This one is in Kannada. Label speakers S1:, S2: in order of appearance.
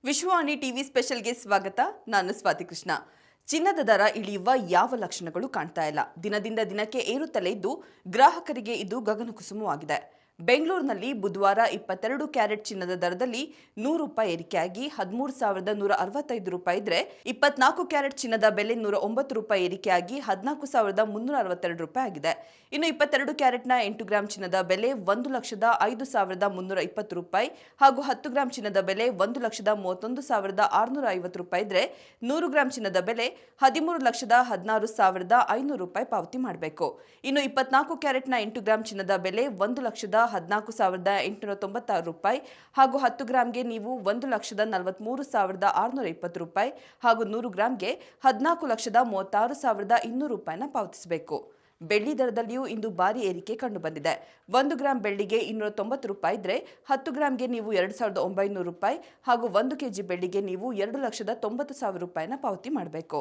S1: ವಿಶ್ವವಾಣಿ ಟಿವಿ ಸ್ಪೆಷಲ್ಗೆ ಸ್ವಾಗತ. ನಾನು ಸ್ವಾತಿ ಕೃಷ್ಣ. ಚಿನ್ನದ ದರ ಇಳಿಯುವ ಯಾವ ಲಕ್ಷಣಗಳು ಕಾಣ್ತಾ ಇಲ್ಲ. ದಿನದಿಂದ ದಿನಕ್ಕೆ ಏರುತ್ತಲೇ ಇದ್ದು ಗ್ರಾಹಕರಿಗೆ ಇದು ಗಗನಕುಸುಮವಾಗಿದೆ. ಬೆಂಗಳೂರಿನಲ್ಲಿ ಬುಧವಾರ 22 ಕ್ಯಾರೆಟ್ ಚಿನ್ನದ ದರದಲ್ಲಿ ₹100 ಏರಿಕೆಯಾಗಿ ₹13,165 ಇದ್ರೆ 24 ಕ್ಯಾರೆಟ್ ಚಿನ್ನದ ಬೆಲೆ ₹109 ಏರಿಕೆಯಾಗಿ ₹14,362 ಆಗಿದೆ. ಇನ್ನು 22 ಕ್ಯಾರೆಟ್ನ 8 ಗ್ರಾಂ ಚಿನ್ನದ ಬೆಲೆ ₹1,05,320 ಹಾಗೂ 10 ಗ್ರಾಂ ಚಿನ್ನದ ಬೆಲೆ ₹1,31,650 ಇದ್ರೆ 100 ಗ್ರಾಂ ಚಿನ್ನದ ಬೆಲೆ ₹13,16,500 ಪಾವತಿ ಮಾಡಬೇಕು. ಇನ್ನು 24 ಕ್ಯಾರೆಟ್ನ 8 ಗ್ರಾಂ ಚಿನ್ನದ ಬೆಲೆ ₹1,14,896 ಹಾಗೂ 10 ಗ್ರಾಂಗೆ ನೀವು ₹1,43,620 ಹಾಗೂ 100 ಗ್ರಾಂಗೆ ₹14,36,200 ಪಾವತಿಸಬೇಕು. ಬೆಳ್ಳಿ ದರದಲ್ಲಿಯೂ ಇಂದು ಭಾರಿ ಏರಿಕೆ ಕಂಡುಬಂದಿದೆ. 1 ಗ್ರಾಂ ಬೆಳ್ಳಿಗೆ ₹290 ಇದ್ರೆ 10 ಗ್ರಾಂಗೆ ನೀವು ₹2,900 ಹಾಗೂ 1 ಕೆಜಿ ಬೆಳ್ಳಿಗೆ ನೀವು ₹2,90,000 ಪಾವತಿ ಮಾಡಬೇಕು.